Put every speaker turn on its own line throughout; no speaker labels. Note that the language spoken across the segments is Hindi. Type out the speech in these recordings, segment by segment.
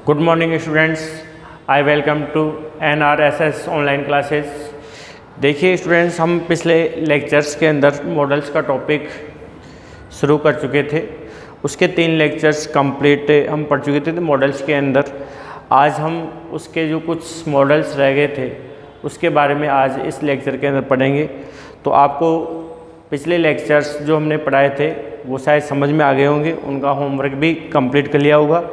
Good morning students, I welcome to NRSS online classes. देखिए स्टूडेंट्स, हम पिछले लेक्चर्स के अंदर मॉडल्स का टॉपिक शुरू कर चुके थे। उसके 3 लेक्चर्स कंप्लीट हम पढ़ चुके थे मॉडल्स के अंदर। आज हम उसके जो कुछ मॉडल्स रह गए थे उसके बारे में आज इस लेक्चर के अंदर पढ़ेंगे। तो आपको पिछले लेक्चर्स जो हमने पढ़ाए थे वो शायद समझ में आ गए होंगे, उनका होमवर्क भी कंप्लीट कर लिया होगा।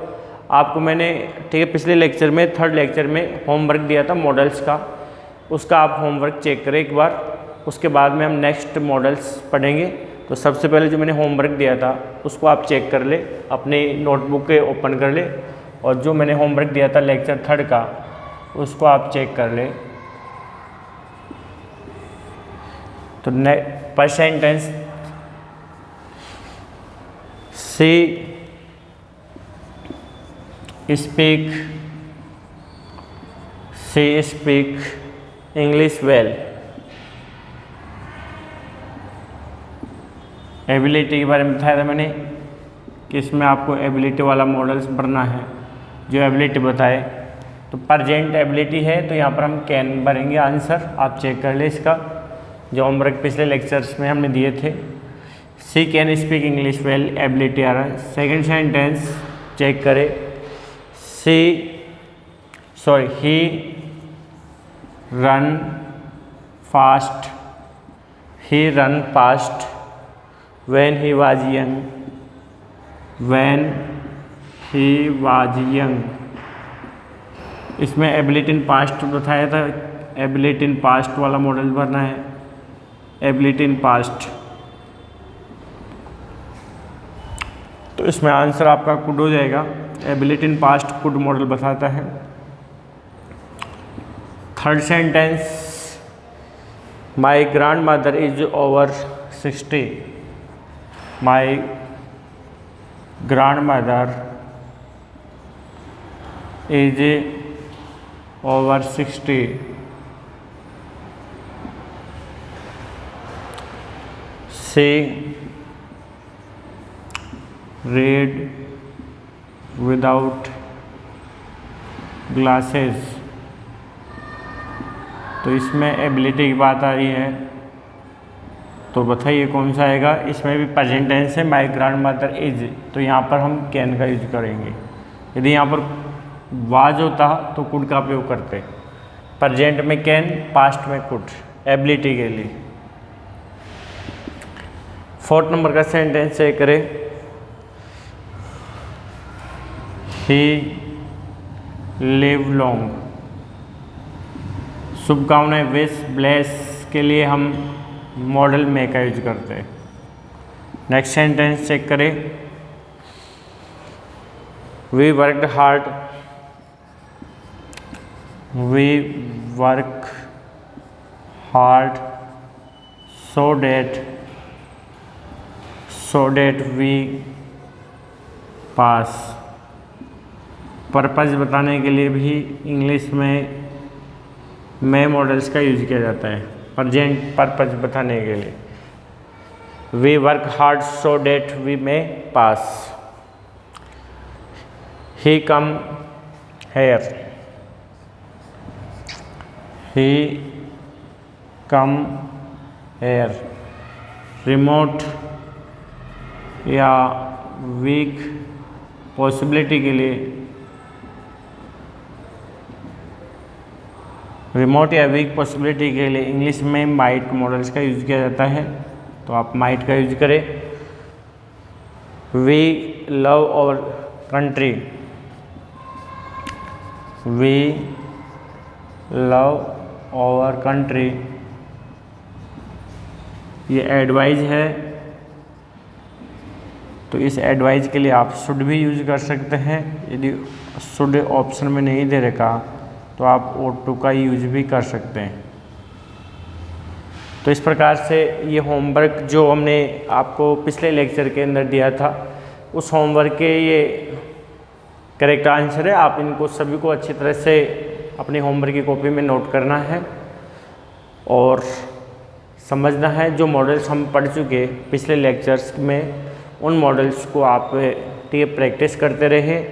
आपको मैंने ठीक है पिछले लेक्चर में 3rd लेक्चर में होमवर्क दिया था मॉडल्स का, उसका आप होमवर्क चेक करें एक बार। उसके बाद में हम नेक्स्ट मॉडल्स पढ़ेंगे। तो सबसे पहले जो मैंने होमवर्क दिया था उसको आप चेक कर ले, अपनी नोटबुक के ओपन कर ले, और जो मैंने होमवर्क दिया था लेक्चर 3rd का उसको आप चेक कर ले। तो फर्स्ट सेंटेंस, सी स्पीक इंग्लिश वेल। एबिलिटी के बारे में बताया था मैंने कि इसमें आपको एबिलिटी वाला मॉडल्स भरना है, जो एबिलिटी बताए। तो प्रेजेंट एबिलिटी है तो यहाँ पर हम कैन भरेंगे आंसर। आप चेक कर ले इसका, जो होमवर्क पिछले लेक्चर्स में हमने दिए थे। She can speak English well, ability आ रहा है। सेकेंड सेंटेंस चेक करें, he run fast when he was young। इसमें एबिलिटी इन पास्ट बताया था, एबिलिटी इन पास्ट वाला मॉडल भरना है। एबिलिटी इन पास्ट, तो इसमें आंसर आपका कुड हो जाएगा। Ability in past could modal बताता है। Third sentence, my grandmother is over 60। My grandmother is over 60। She read without glasses। तो इसमें एबिलिटी की बात आ रही है, तो बताइए कौन सा आएगा। इसमें भी प्रेजेंट टेंस है, माई ग्रैंड मदर इज, तो यहाँ पर हम कैन का यूज करेंगे। यदि यहाँ पर वाज होता तो कुड का उपयोग करते। प्रेजेंट में कैन, पास्ट में कुड, एबिलिटी के लिए। 4th नंबर का सेंटेंस चेक करें, he live long। शुभकामनाएं, विश, ब्लेस के लिए हम मॉडल में का यूज करते हैं। नेक्स्ट सेंटेंस चेक करें, we work hard so that we pass. Purpose बताने के लिए भी इंग्लिश में मॉडल्स का यूज किया जाता है, प्रेजेंट पर्पज़ बताने के लिए। We work hard so that we may pass. He come here. Remote या वीक पॉसिबिलिटी के लिए, रिमोट या वीक पॉसिबिलिटी के लिए इंग्लिश में माइट मॉडल्स का यूज किया जाता है, तो आप माइट का यूज करें। We love our country. We love our country, ये एडवाइज है, तो इस एडवाइज के लिए आप शुड भी यूज कर सकते हैं। यदि शुड ऑप्शन में नहीं दे रखा तो आप ought to का यूज भी कर सकते हैं। तो इस प्रकार से ये होमवर्क जो हमने आपको पिछले लेक्चर के अंदर दिया था, उस होमवर्क के ये करेक्ट आंसर है। आप इनको सभी को अच्छी तरह से अपनी होमवर्क की कॉपी में नोट करना है और समझना है। जो मॉडल्स हम पढ़ चुके पिछले लेक्चर्स में, उन मॉडल्स को आप ठीक है प्रैक्टिस करते रहे।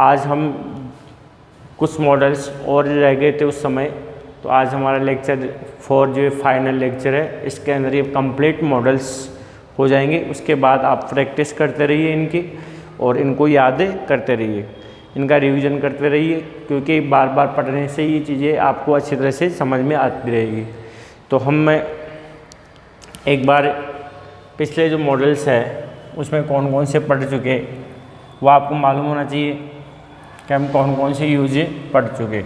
आज हम कुछ मॉडल्स और रह गए थे उस समय। तो आज हमारा लेक्चर 4 जो फाइनल लेक्चर है, इसके अंदर ये कंप्लीट मॉडल्स हो जाएंगे। उसके बाद आप प्रैक्टिस करते रहिए इनकी, और इनको यादें करते रहिए, इनका रिवीजन करते रहिए, क्योंकि बार बार पढ़ने से ये चीज़ें आपको अच्छी तरह से समझ में आती रहेगी। तो मैं एक बार पिछले जो मॉडल्स है उसमें कौन कौन से पढ़ चुके वो आपको मालूम होना चाहिए कि हम कौन कौन से यूज पढ़ चुके।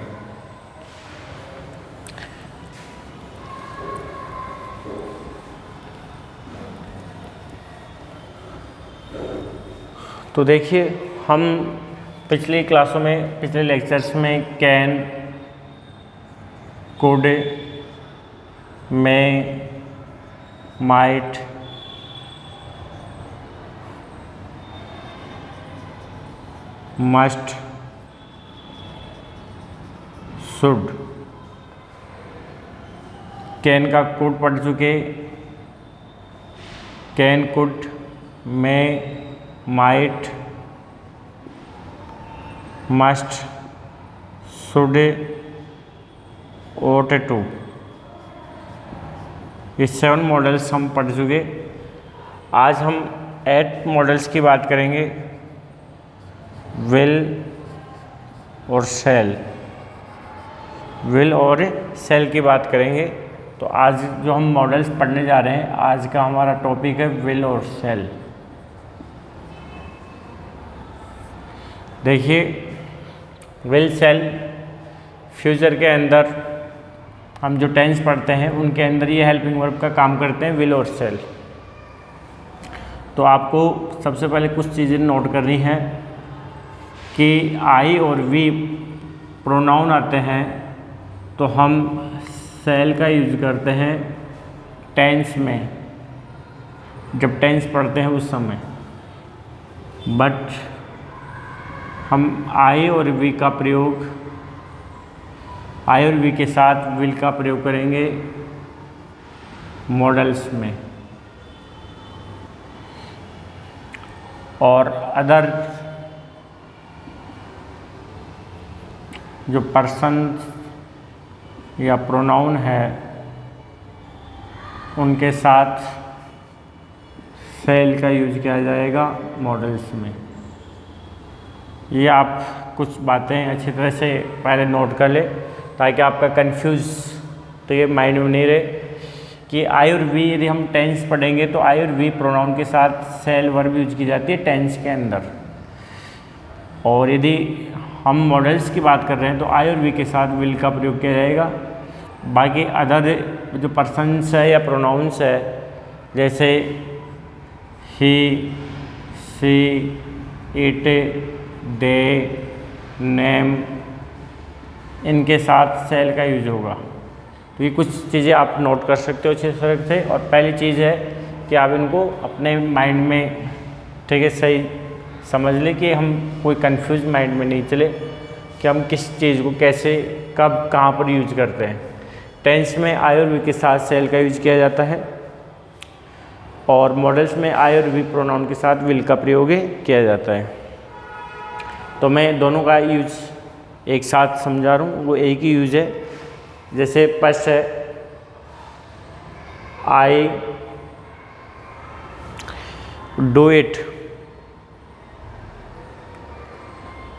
तो देखिए, हम पिछली क्लासों में, पिछले लेक्चर्स में कैन, कुड, में, माइट, मस्ट, शुड, कैन का कुड पढ़ चुके। कैन, कुड, में, might, must, should, ought to, ये 7 मॉडल्स हम पढ़ चुके। आज हम 8 मॉडल्स की बात करेंगे, विल और शैल। विल और शैल की बात करेंगे। तो आज जो हम मॉडल्स पढ़ने जा रहे हैं, आज का हमारा टॉपिक है विल और शैल। देखिए, विल, शैल, फ्यूचर के अंदर हम जो टेंस पढ़ते हैं उनके अंदर ये हेल्पिंग वर्ब का काम करते हैं, विल और शैल। तो आपको सबसे पहले कुछ चीज़ें नोट करनी है कि आई और वी प्रोनाउन आते हैं तो हम शैल का यूज करते हैं टेंस में, जब टेंस पढ़ते हैं उस समय। बट हम आई और वी का प्रयोग, आई और वी के साथ विल का प्रयोग करेंगे मॉडल्स में। और अदर जो पर्सन या प्रोनाउन है उनके साथ शैल का यूज किया जाएगा मॉडल्स में। ये आप कुछ बातें अच्छी तरह से पहले नोट कर ले, ताकि आपका कंफ्यूज तो ये माइंड में नहीं रहे कि आई और वी, यदि हम टेंस पढ़ेंगे तो आई और वी प्रोनाउन के साथ शैल वर्ब यूज की जाती है टेंस के अंदर। और यदि हम मॉडल्स की बात कर रहे हैं तो आई और वी के साथ विल का प्रयोग किया जाएगा। बाकी अदर जो पर्सन्स है या प्रोनाउंस है, जैसे ही, सी, इट, दे, नेम, इनके साथ शैल का यूज होगा। तो ये कुछ चीज़ें आप नोट कर सकते हो अच्छी तरह से। और पहली चीज़ है कि आप इनको अपने माइंड में ठीक है सही समझ लें कि हम कोई कंफ्यूज माइंड में नहीं चले कि हम किस चीज़ को कैसे, कब, कहाँ पर यूज करते हैं। टेंस में आई और वी के साथ शैल का यूज किया जाता है, और मॉडल्स में आई और वी प्रोनाउन के साथ विल का प्रयोग किया जाता है। तो मैं दोनों का यूज एक साथ समझा रहा हूँ, वो एक ही यूज है। जैसे फर्स्ट है आई डू इट,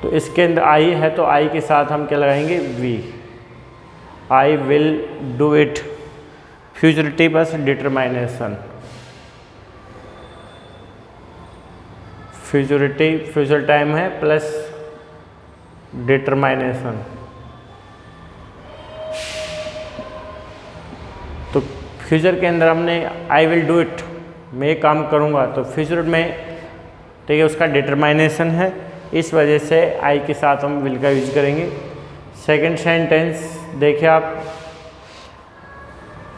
तो इसके अंदर आई है तो आई के साथ हम क्या लगाएंगे, वी। I will do it, futurity plus determination. Futurity future time है प्लस डिटरमाइनेशन। तो फ्यूचर के अंदर हमने आई विल डू इट, मैं ये काम करूँगा, तो फ्यूचर में ठीक है उसका डिटरमाइनेशन है, इस वजह से आई के साथ हम विल का यूज करेंगे। सेकंड सेंटेंस देखिए आप,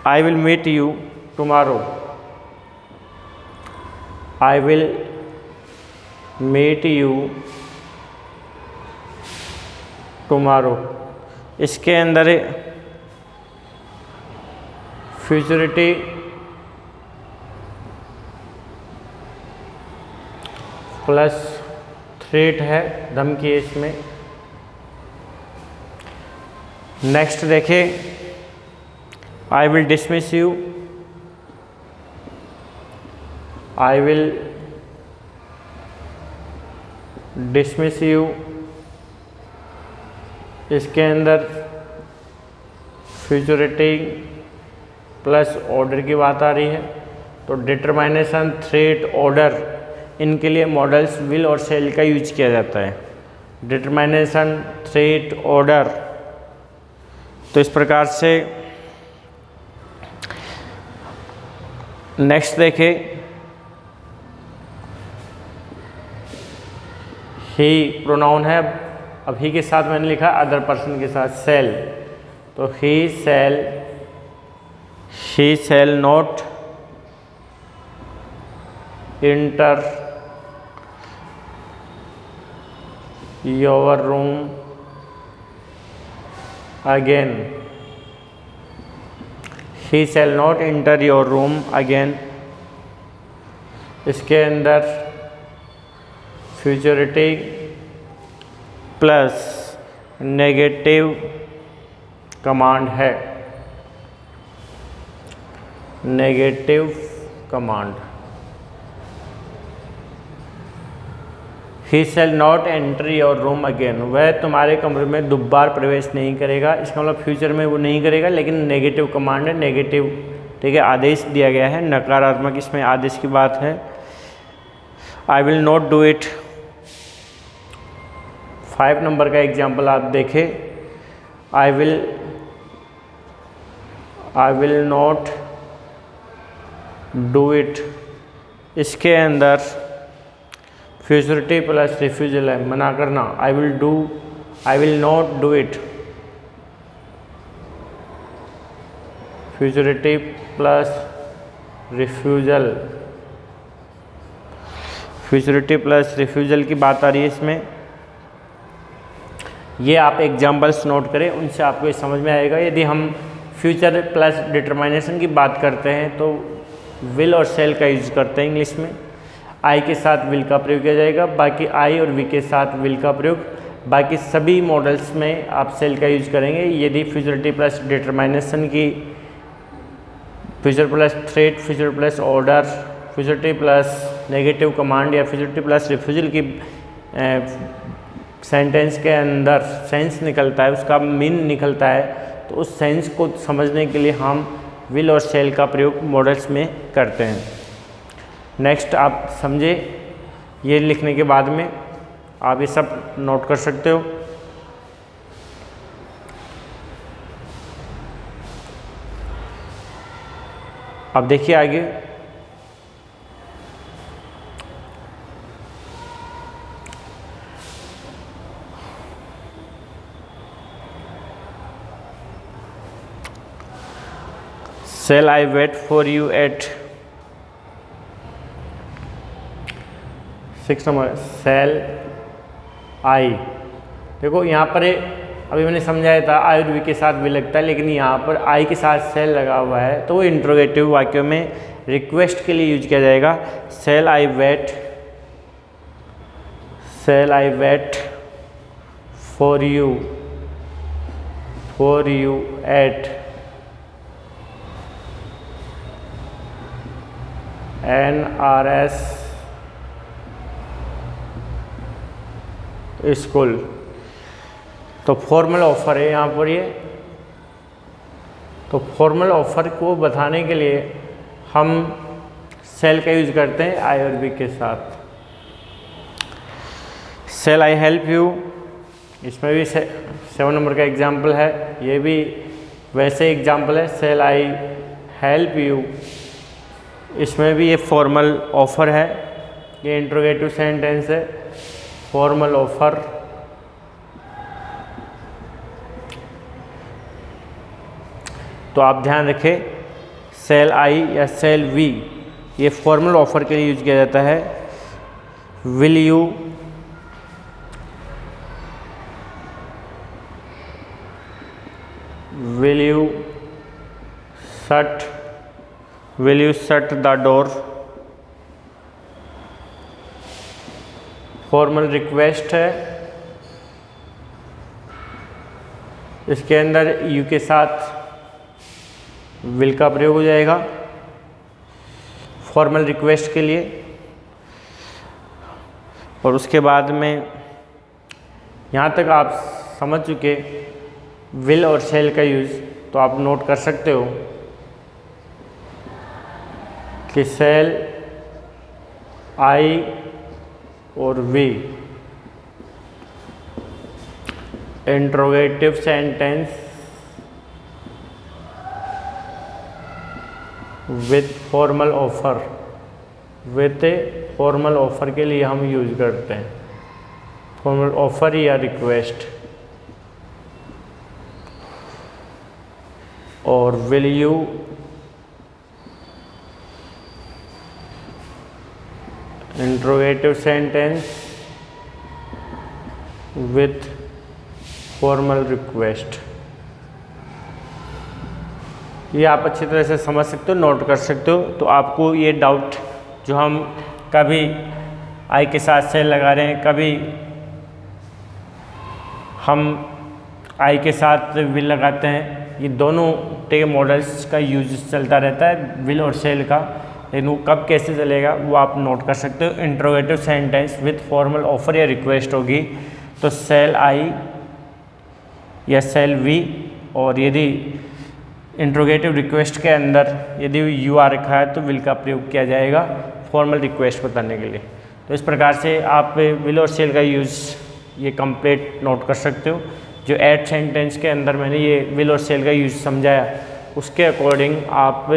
I will meet you tomorrow. I will meet you tomorrow, इसके अंदर फ्यूचरिटी प्लस थ्रेट है, धमकी है इसमें। नेक्स्ट देखिए, I will dismiss you, I will dismiss you, इसके अंदर फ्यूचरिटी प्लस ऑर्डर की बात आ रही है। तो डिटरमाइनेशन, थ्रेट, ऑर्डर, इनके लिए मॉडल्स विल और शैल का यूज किया जाता है। डिटरमाइनेशन, थ्रेट, ऑर्डर। तो इस प्रकार से नेक्स्ट देखें, ही प्रोनाउन है, अब ही के साथ मैंने लिखा अदर पर्सन के साथ सेल, तो he shall not enter your room again, he shall not enter your room again. इसके अंदर फ्यूचरिटी प्लस नेगेटिव कमांड है, negative command. He shall not enter your room again, वह तुम्हारे कमरे में दोबारा प्रवेश नहीं करेगा। इसका मतलब फ्यूचर में वो नहीं करेगा, लेकिन नेगेटिव कमांड है, नेगेटिव, ठीक है, आदेश दिया गया है, नकारात्मक इसमें आदेश की बात है। I will not do it, 5 number का एग्जाम्पल आप देखें, I will not do it, इसके अंदर फ्यूचरिटी प्लस रिफ्यूजल है, मना करना। I will not do it, futurity plus refusal, futurity plus refusal की बात आ रही है इसमें। ये आप एग्जाम्पल्स नोट करें, उनसे आपको ये समझ में आएगा। यदि हम फ्यूचर प्लस डिटरमाइनेशन की बात करते हैं तो विल और शैल का यूज करते हैं इंग्लिश में। आई के साथ विल का प्रयोग किया जाएगा, बाकी आई और वी के साथ विल का प्रयोग, बाकी सभी मॉडल्स में आप शैल का यूज करेंगे। यदि फ्यूचरिटी प्लस डिटरमाइनेशन की, future plus threat, future plus order, futurity plus negative command या फ्यूचरिटी प्लस रिफ्यूजल की सेंटेंस के अंदर सेंस निकलता है, उसका मीन निकलता है, तो उस सेंस को समझने के लिए हम विल और शैल का प्रयोग मॉडल्स में करते हैं। नेक्स्ट आप समझे, ये लिखने के बाद में आप ये सब नोट कर सकते हो। अब देखिए आगे, Shall I wait for you at 6 number, shall I, देखो यहाँ पर अभी मैंने समझाया था आई और वी के साथ भी लगता है, लेकिन यहाँ पर आई के साथ सेल लगा हुआ है, तो वो इंट्रोगेटिव वाक्यों में रिक्वेस्ट के लिए यूज किया जाएगा। shall I wait for you at NRS school, तो फॉर्मल ऑफर है यहाँ पर ये। तो फॉर्मल ऑफर को बताने के लिए हम सेल का यूज करते हैं आई और बी के साथ। सेल आई हेल्प यू, इसमें भी 7 नंबर का एग्जाम्पल है, ये भी वैसे एग्जाम्पल है। सेल आई हेल्प यू, इसमें भी ये फॉर्मल ऑफर है, ये इंट्रोगेटिव सेंटेंस है, फॉर्मल ऑफर। तो आप ध्यान रखें, सेल आई या सेल वी ये फॉर्मल ऑफर के लिए यूज किया जाता है। Will you shut the door, formal request है। इसके अंदर यू के साथ विल का प्रयोग हो जाएगा फॉर्मल रिक्वेस्ट के लिए। और उसके बाद में यहाँ तक आप समझ चुके विल और शैल का यूज़, तो आप नोट कर सकते हो कि शैल, आई और we interrogative sentence with formal offer, with formal offer के लिए हम यूज करते हैं, फॉर्मल ऑफर या रिक्वेस्ट। और will you interrogative sentence with formal request. ये आप अच्छी तरह से समझ सकते हो, नोट कर सकते हो। तो आपको ये डाउट जो हम कभी आई के साथ शैल लगा रहे हैं, कभी हम आई के साथ विल लगाते हैं, ये दोनों के मॉडल्स का यूज चलता रहता है विल और शैल का, लेकिन वो कब कैसे चलेगा वो आप नोट कर सकते हो। Interrogative sentence with formal offer या रिक्वेस्ट होगी तो शैल आई या शैल वी, और यदि इंट्रोगेटिव रिक्वेस्ट के अंदर यदि यू आ रखा है तो विल का प्रयोग किया जाएगा फॉर्मल रिक्वेस्ट बताने के लिए। तो इस प्रकार से आप विल और शैल का यूज़ ये कंप्लीट नोट कर सकते हो। जो एट सेंटेंस के अंदर मैंने ये विल और शैल का यूज़ समझाया, उसके अकॉर्डिंग आप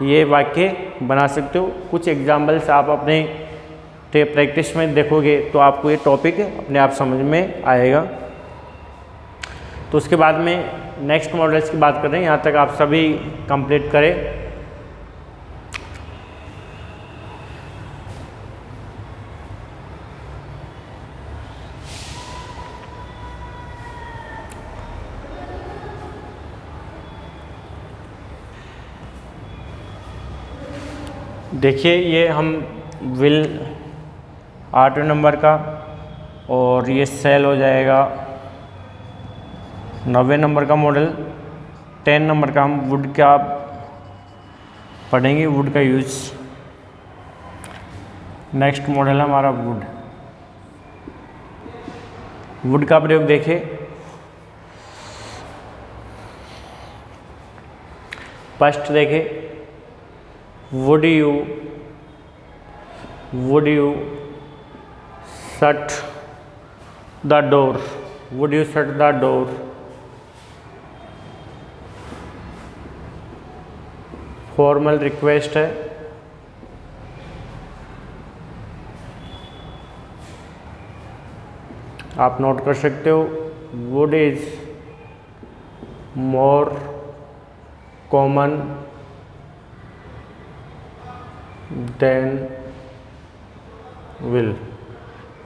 ये वाक्य बना सकते हो। कुछ एग्जाम्पल्स आप अपने प्रैक्टिस में देखोगे तो आपको ये टॉपिक अपने आप समझ में आएगा। तो उसके बाद में नेक्स्ट मॉडल्स की बात कर रहे हैं, यहाँ तक आप सभी कंप्लीट करें। देखिए ये हम विल 8वें नंबर का, और ये शैल हो जाएगा 9वें नंबर का मॉडल। 10 नंबर का हम वुड का पढ़ेंगे, वुड का यूज। नेक्स्ट मॉडल है हमारा वुड। वुड का प्रयोग देखें, फर्स्ट देखें, would you shut the door, would you shut the door। Formal request है। आप नोट कर सकते हो would is more common than will.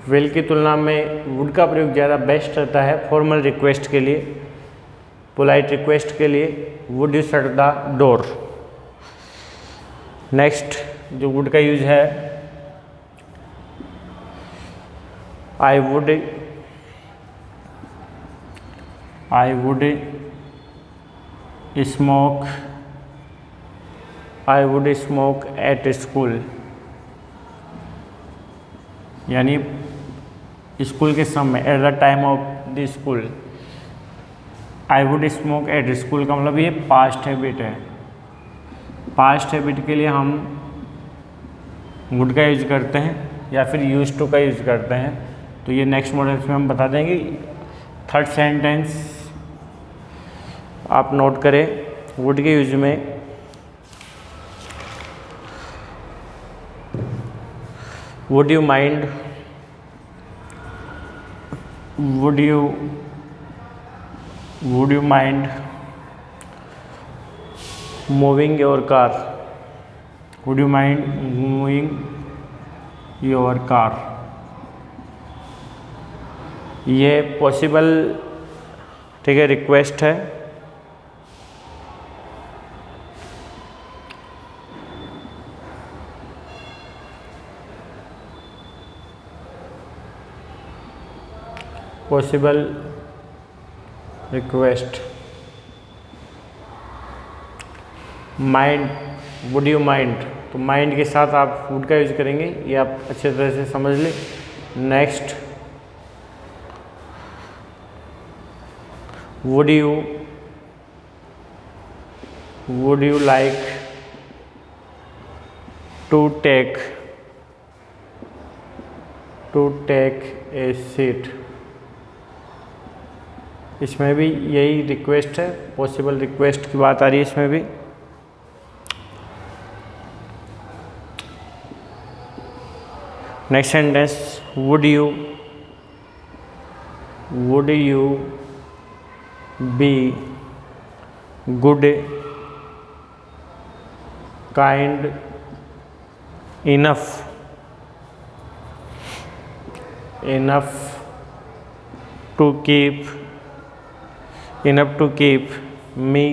Will की तुलना में वुड का प्रयोग ज़्यादा बेस्ट रहता है फॉर्मल रिक्वेस्ट के लिए, पोलाइट रिक्वेस्ट के लिए। Would you shut the door. Next जो वुड का यूज है, I would smoke at school, यानी स्कूल के समय, at the time of the school. I would smoke at school का मतलब ये पास्ट हैबिट है। पास्ट हैबिट के लिए हम वुड का यूज करते हैं या फिर यूज टू का यूज करते हैं। तो ये नेक्स्ट मॉडल में हम बता देंगे। थर्ड सेंटेंस आप नोट करें वुड के यूज में, would you mind moving your car, would you mind moving your car। ये पॉसिबल, ठीक है, रिक्वेस्ट है। Possible request. Mind, would you mind, तो माइंड के साथ आप वुड का यूज करेंगे, ये आप अच्छे तरह से समझ लें। Next, would you like to take a seat. इसमें भी यही रिक्वेस्ट है, पॉसिबल रिक्वेस्ट की बात आ रही है इसमें भी। Next sentence, would you be good kind enough to keep me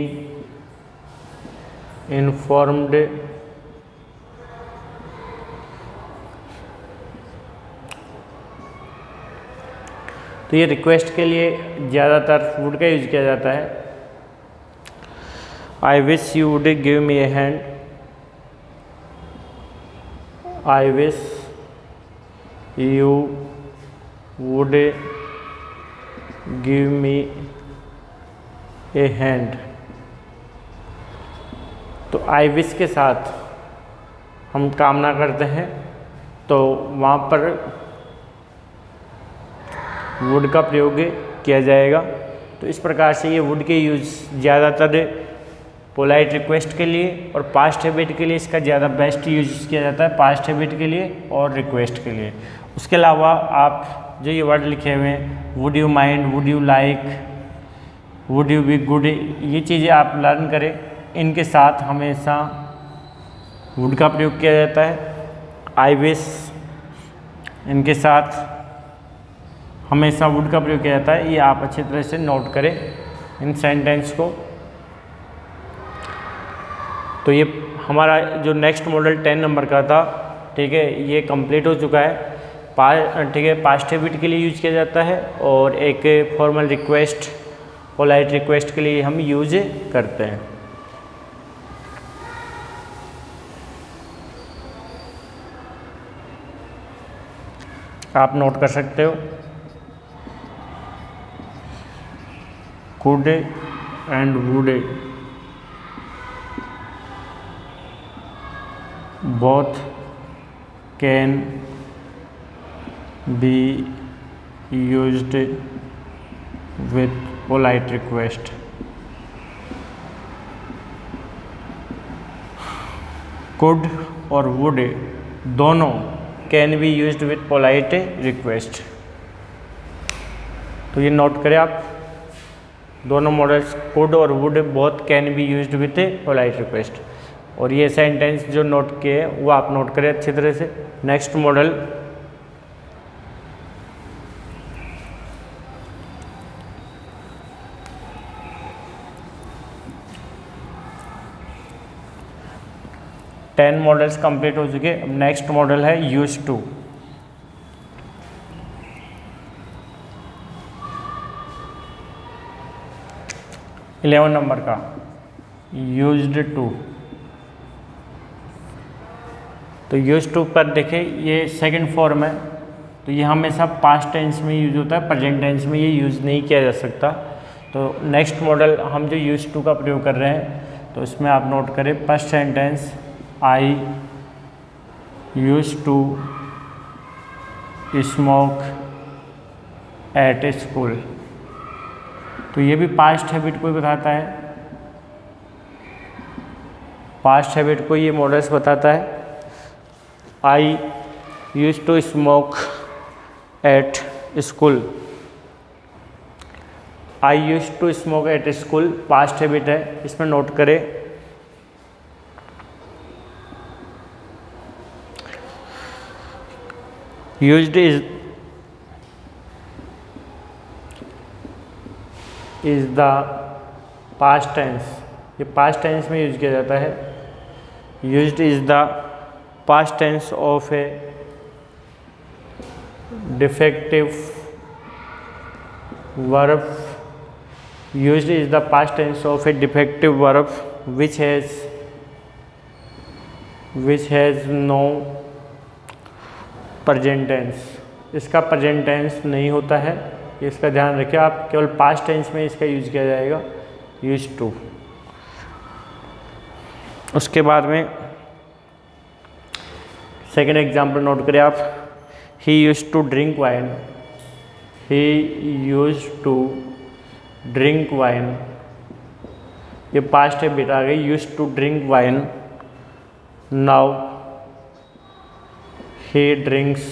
informed तो ये रिक्वेस्ट के लिए ज़्यादातर वुड का यूज किया जाता है। I wish you would give me A hand, I wish you would give me A hand. तो आई विश के साथ हम कामना करते हैं तो वहाँ पर वुड का प्रयोग किया जाएगा। तो इस प्रकार से ये वुड के यूज ज़्यादातर पोलाइट रिक्वेस्ट के लिए और पास्ट हैबिट के लिए इसका ज़्यादा बेस्ट यूज किया जाता है, पास्ट हैबिट के लिए और रिक्वेस्ट के लिए। उसके अलावा आप जो ये वर्ड लिखे हुए हैं, would you mind, would you like, would you be good, ये चीज़ें आप लर्न करें। इनके साथ हमेशा वुड का प्रयोग किया जाता है। आई विश, इनके साथ हमेशा वुड का प्रयोग किया जाता है। ये आप अच्छी तरह से नोट करें इन सेंटेंस को। तो ये हमारा जो नेक्स्ट मॉडल 10 नंबर का था, ठीक है, ये कंप्लीट हो चुका है। ठीक है, पास्ट हैबिट के लिए यूज किया जाता है और एक फॉर्मल रिक्वेस्ट, पोलाइट रिक्वेस्ट के लिए हम यूज करते हैं। आप नोट कर सकते हो। Could and would both can be used with polite request। could और would दोनों can be used with polite request। तो ये नोट करें आप, दोनों मॉडल्स could और would both can be used with polite request। और ये सेंटेंस जो नोट किए वो आप नोट करें अच्छी तरह से। Next model, ten models complete हो चुके। अब नेक्स्ट मॉडल है यूज टू। इलेवन नंबर का यूज्ड टू। तो यूज टू पर देखें, ये सेकंड फॉर्म है, तो ये हमेशा पास्ट टेंस में यूज होता है, प्रेजेंट टेंस में ये यूज़ नहीं किया जा सकता। तो नेक्स्ट मॉडल हम जो यूज टू का प्रयोग कर रहे हैं, तो इसमें आप नोट करें first sentence, I use to smoke at a school. तो ये भी पास्ट हैबिट को ही बताता है, पास्ट हैबिट को ये मॉडल्स बताता है। I used to smoke at school। I used to smoke at school past habit है, इसमें नोट करें। used is the past tense, ये पास्ट टेंस में यूज किया जाता है। used is the past tense of a defective verb used is the past tense of a defective verb which has no present tense. इसका प्रेजेंट टेंस नहीं होता है, इसका ध्यान रखिए आप, केवल पास्ट टेंस में इसका यूज किया जाएगा, यूज टू। उसके बाद में सेकेंड एग्जाम्पल नोट करें आप, he used to drink wine, he used to drink wine, ये पास्ट है बेटा आ गई, used to drink wine, now he drinks,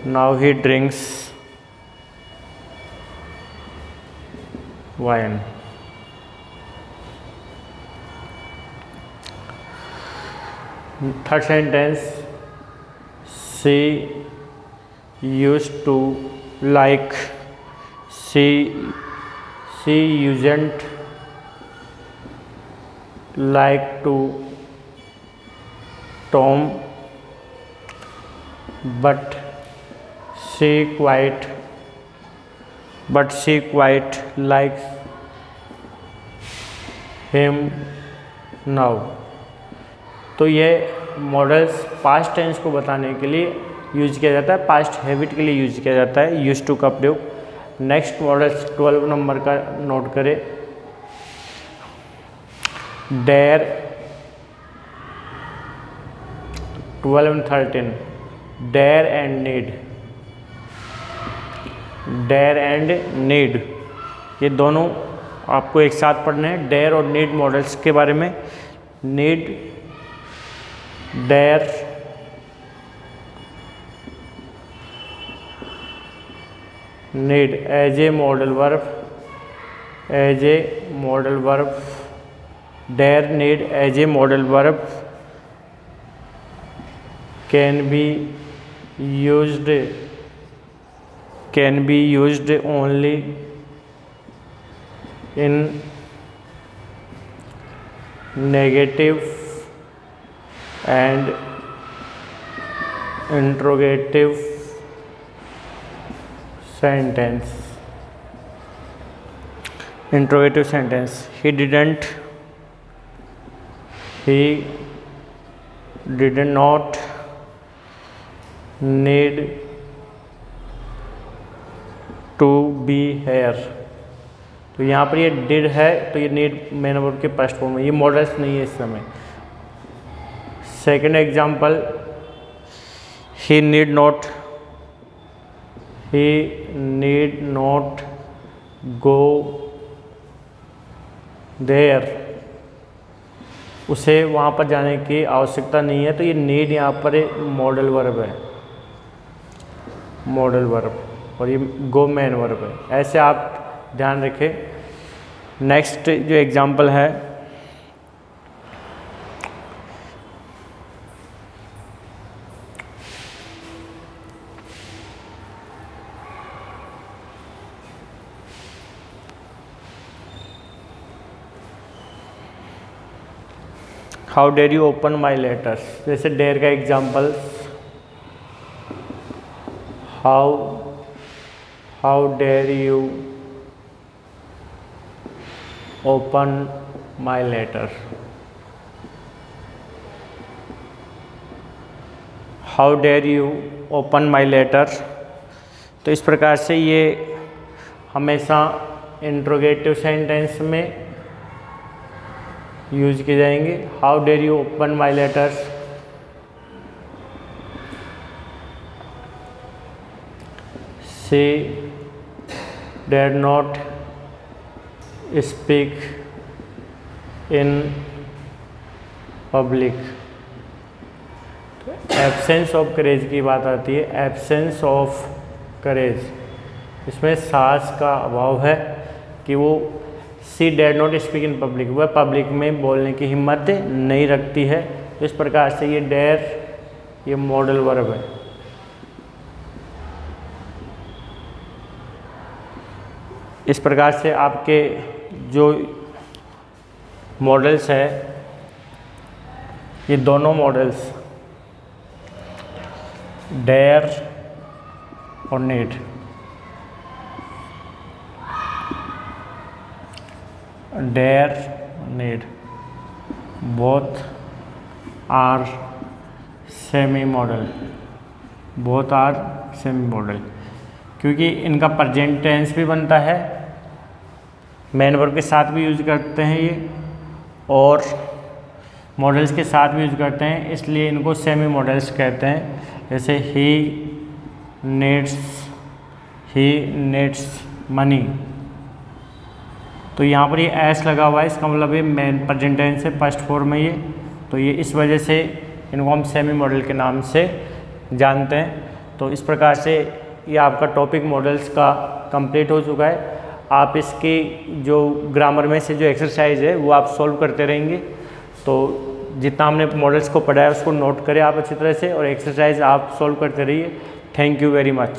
now he drinks wine. Third sentence, she used to like, she usedn't like to Tom but she quite likes him now। तो ये मॉडल्स पास्ट टेंस को बताने के लिए यूज किया जाता है, पास्ट हैबिट के लिए यूज किया जाता है यूज टू का प्रयोग। नेक्स्ट मॉडल्स 12 नंबर का नोट करें, dare 12 and 13, dare and need, dare and need, ये दोनों आपको एक साथ पढ़ने हैं, डेयर और नीड मॉडल्स के बारे में। Need, dare, need as a modal verb, as a modal verb, dare need as a modal verb can be used only in negative and interrogative sentence। interrogative sentence, he did not need to be here। तो यहाँ पर ये did है, तो ये need मेन वर्ब के पास्ट फॉर्म में, ये मॉडल्स नहीं है इस समय। Second example, he need not go there, उसे वहाँ पर जाने की आवश्यकता नहीं है, तो ये नीड यहाँ पर एक मॉडल वर्ब है, मॉडल वर्ब, और ये गो मैन वर्ब है, ऐसे आप ध्यान रखें। नेक्स्ट जो एग्जाम्पल है, how dare you open my letters, जैसे डेयर का example, how dare you open my letter, how dare you open my letter. तो इस प्रकार से ये हमेशा इंट्रोगेटिव सेंटेंस में यूज किए जाएंगे। How dare you open my letters, she dare not speak in public. Absence of courage की बात आती है, एब्सेंस ऑफ करेज, इसमें साहस का अभाव है कि वो she dare not speak in public, वह पब्लिक में बोलने की हिम्मत नहीं रखती है। तो इस प्रकार से ये डेयर ये मॉडल वर्ब है। इस प्रकार से आपके जो मॉडल्स है, ये दोनों मॉडल्स डेयर और need, dare need, both are semi model, both are semi model, क्योंकि इनका प्रेजेंट टेंस भी बनता है, मेन वर्ब के साथ भी यूज करते हैं ये, और मॉडल्स के साथ भी यूज करते हैं, इसलिए इनको सेमी मॉडल्स कहते हैं। जैसे ही नीड्स मनी, तो यहाँ पर ये एस लगा हुआ है, इसका मतलब ये मेन प्रेजेंट टेंस है, फर्स्ट फॉर्म में ये, तो ये इस वजह से इनको हम सेमी मॉडल के नाम से जानते हैं। तो इस प्रकार से ये आपका टॉपिक मॉडल्स का कंप्लीट हो चुका है। आप इसकी जो ग्रामर में से जो एक्सरसाइज है वो आप सॉल्व करते रहेंगे। तो जितना हमने मॉडल्स को पढ़ा है उसको नोट करें आप अच्छी तरह से, और एक्सरसाइज आप सॉल्व करते रहिए। Thank you very much.